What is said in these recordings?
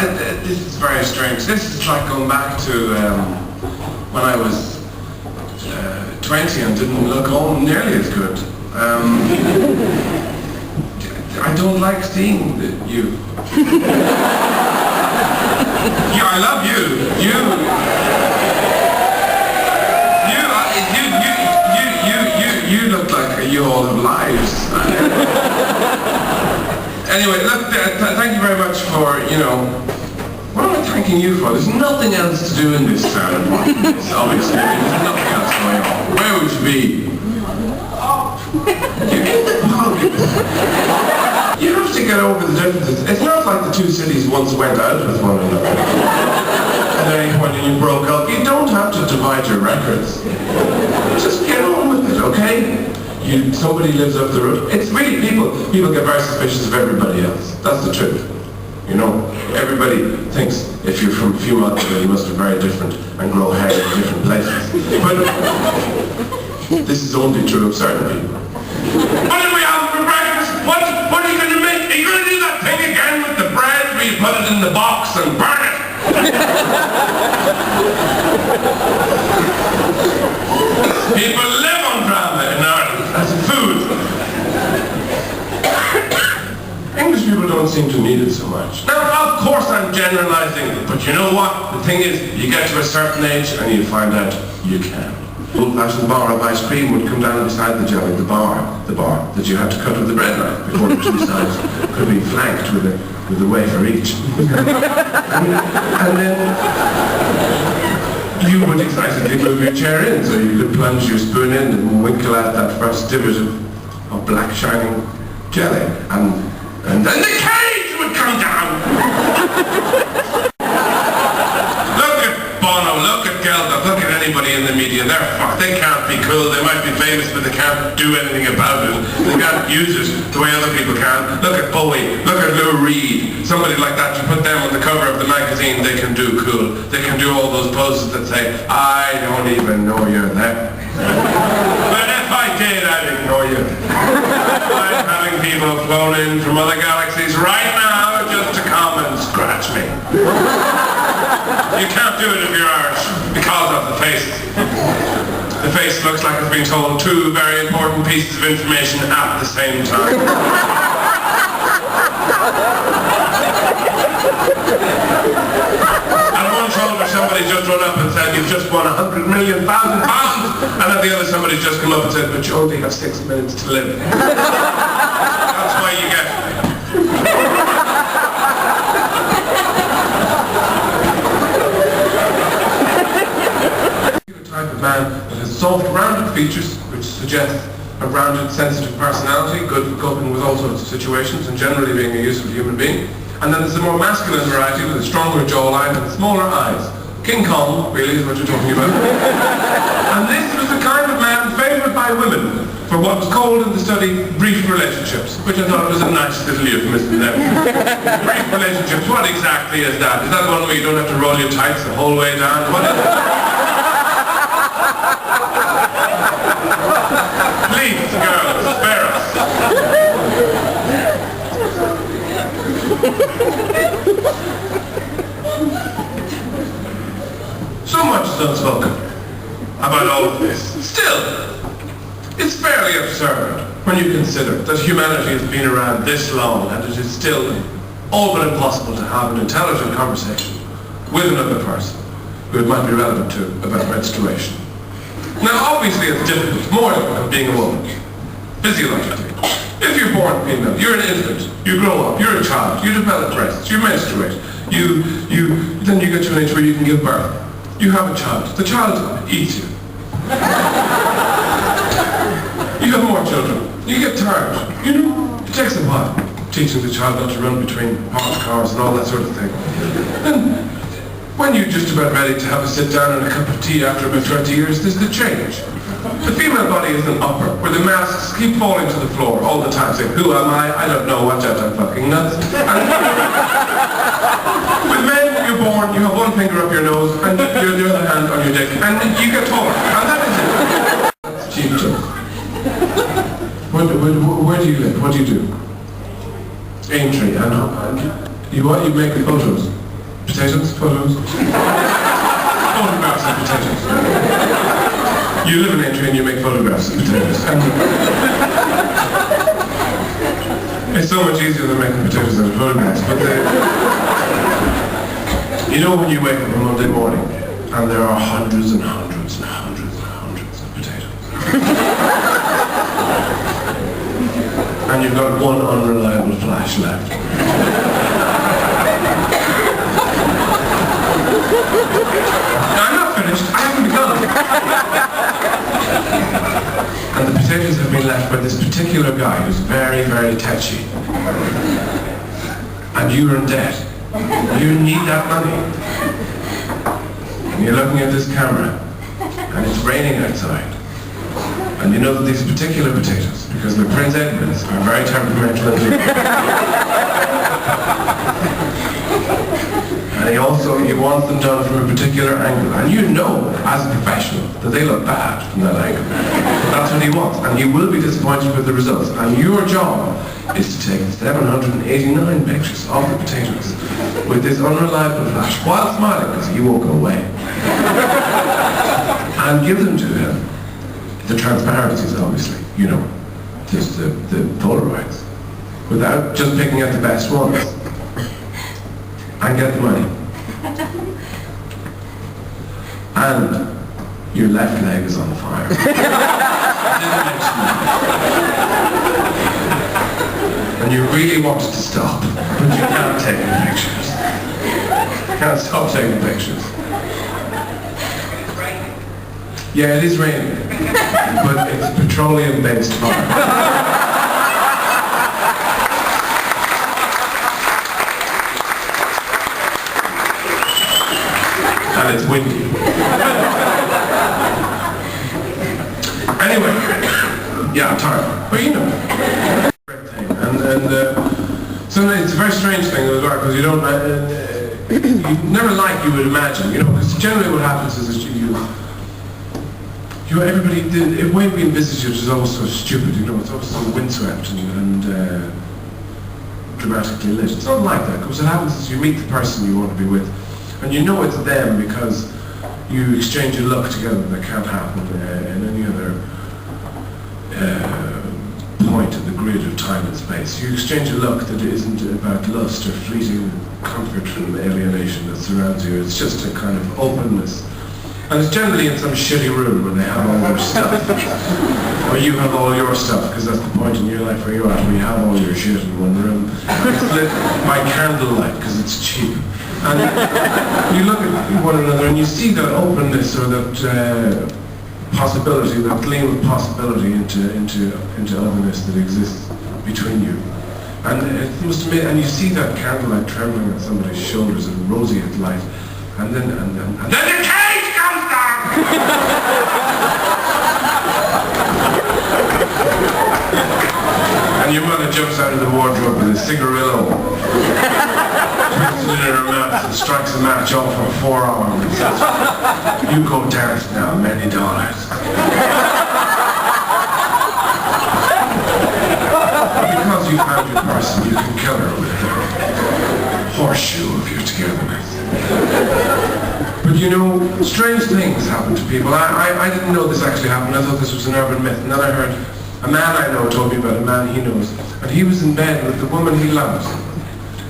this is very strange. This is like going back to when I was 20 and didn't look all nearly as good. I don't like seeing you. Yeah, I love you. You look like you all have lives. Anyway, look, thank you very much for, what am I thanking you for? There's nothing else to do in this town, obviously. There's nothing else going on. Where would you be? You have to get over the differences. It's not like the two cities once went out with one another. At any point when you broke up, you don't have to divide your records. Just get on with it, okay? Somebody lives up the road. It's really people get very suspicious of everybody else. That's the truth. Everybody thinks if you're from a few miles away, you must be very different and grow hair in different places. But this is only true of certain people. What did we have for breakfast? What are you going to make? Are you going to do that thing again with the bread where you put it in the box and burn it? People live on drama in Ireland as a food. English people don't seem to need it so much. Now, of course I'm generalizing, but you know what? The thing is, you get to a certain age and you find out you can. Old-fashioned bar of ice cream would come down beside the jelly, the bar that you had to cut with the bread knife before the two sides could be flanked with a wafer each. and then you would excitedly move your chair in so you could plunge your spoon in and winkle out that first divot of black shining jelly. And then the cage would come down! Look at Bono, look at Geldof, look at anybody in the media. They're fucked. They can't be cool. They might be famous, but they can't do anything about it. They can't use it the way other people can. Look at Bowie. Look at Lou Reed. Somebody like that, you put them on the cover of the magazine, they can do cool. They can do all those poses that say, I don't even know you're there. But if I did, I'd ignore you. I'm having people flown in from other galaxies right now just to come and scratch me. You can't do it if you're Irish because of the face. The face looks like it's being told two very important pieces of information at the same time. At one shoulder somebody just run up and said, you've just won £100 million, and at the other somebody just come up and said, but you only have 6 minutes to live. That's why you get a type of man that has soft, rounded features, which suggests a rounded, sensitive personality, good for coping with all sorts of situations and generally being a useful human being. And then there's a more masculine variety with a stronger jawline and smaller eyes. King Kong, really, is what you're talking about. And this was the kind of man favoured by women for what was called in the study brief relationships, which I thought was a nice little euphemism there. Brief relationships, what exactly is that? Is that one where you don't have to roll your tights the whole way down? What is it? Please, girls, spare us. So much is unspoken about all of this. Still, it's fairly absurd when you consider that humanity has been around this long and it is still all but impossible to have an intelligent conversation with another person who it might be relevant to about menstruation. Now, obviously it's difficult, more difficult being a woman, physiologically. If you're born female, you're an infant, you grow up, you're a child, you develop breasts, you menstruate, then you get to an age where you can give birth. You have a child. The child eats you. You have more children. You get tired. It takes a while teaching the child not to run between parked cars and all that sort of thing. And when you're just about ready to have a sit down and a cup of tea after about 20 years, there's the change. The female body is an opera where the masks keep falling to the floor all the time, saying, who am I don't know, watch out, I'm fucking nuts. With men, you're born, you have one finger up your nose and the other hand on your dick, and you get taller, and that is it. That's cheap joke. Where do you live? What do you do? Aintree, and you make the photos. Potatoes? Photos? Photographs of potatoes. You live in Aintree and you make photographs of potatoes. It's so much easier than making potatoes out of photographs. But you know when you wake up on Monday morning and there are hundreds and hundreds and hundreds and hundreds of potatoes. And you've got one unreliable flash left. I'm not finished. I haven't begun. And the potatoes have been left by this particular guy who's very, very touchy. And you're in debt. You need that money. And you're looking at this camera. And it's raining outside. And you know that these particular potatoes, because they're Prince Edward's, are very temperamental and and he wants them done from a particular angle. And you know, as a professional, that they look bad from that angle. But that's what he wants. And you will be disappointed with the results. And your job is to take 789 pictures of the potatoes with this unreliable flash while smiling, because he won't go away. And give them to him. The transparencies, obviously, you know, just the Polaroids, without just picking out the best ones. And get the money. And your left leg is on fire. And you really wanted to stop, but you can't take any pictures. You can't stop taking pictures. Yeah, it is raining, but it's petroleum-based fire. And it's windy. Anyway, yeah, I'm tired. But you know, and so it's a very strange thing as well, because you don't, you never like you would imagine, you know, because generally what happens is that everybody, the way we envisage it is always so stupid, you know, it's always so windswept and dramatically lit. It's not like that, because what happens is you meet the person you want to be with, and you know it's them because you exchange a look together that can't happen in any other point in the grid of time and space. You exchange a look that isn't about lust or fleeting comfort from alienation that surrounds you. It's just a kind of openness. And it's generally in some shitty room where they have all their stuff. Or you have all your stuff, because that's the point in your life where you're at, where you have all your shit in one room. It's lit by candlelight, because it's cheap. And you look at one another and you see that openness or that possibility, that gleam of possibility into otherness that exists between you. And it must admit, and you see that candlelight trembling on somebody's shoulders in roseate light, and then the cage comes down! And your mother jumps out of the wardrobe with a cigarillo, puts it in her mouth and strikes a match off her forearm and says, "You go dance now, many dollars." Because you found your person, you can kill her with a horseshoe of your togetherness. But you know, strange things happen to people. I didn't know this actually happened. I thought this was an urban myth. And then I heard a man I know told me about a man he knows. And he was in bed with the woman he loves.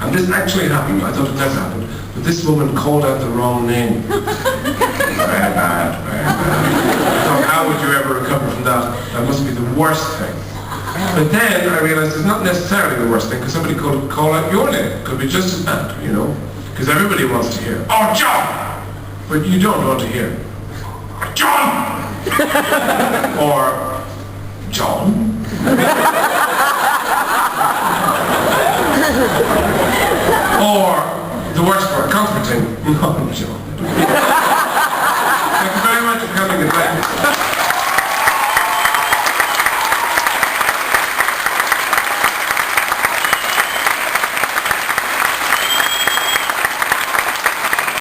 And this actually happened. I thought it never happened. But this woman called out the wrong name. Very bad, very bad. I thought, how would you ever recover from that? That must be the worst thing. But then I realized it's not necessarily the worst thing, because somebody could call out your name. It could be just as bad, you know. Because everybody wants to hear, "Oh, John!" But you don't want to hear, "John!" Or, "John?" Or, the worst part, comforting, "No, John." Thank you very much for coming.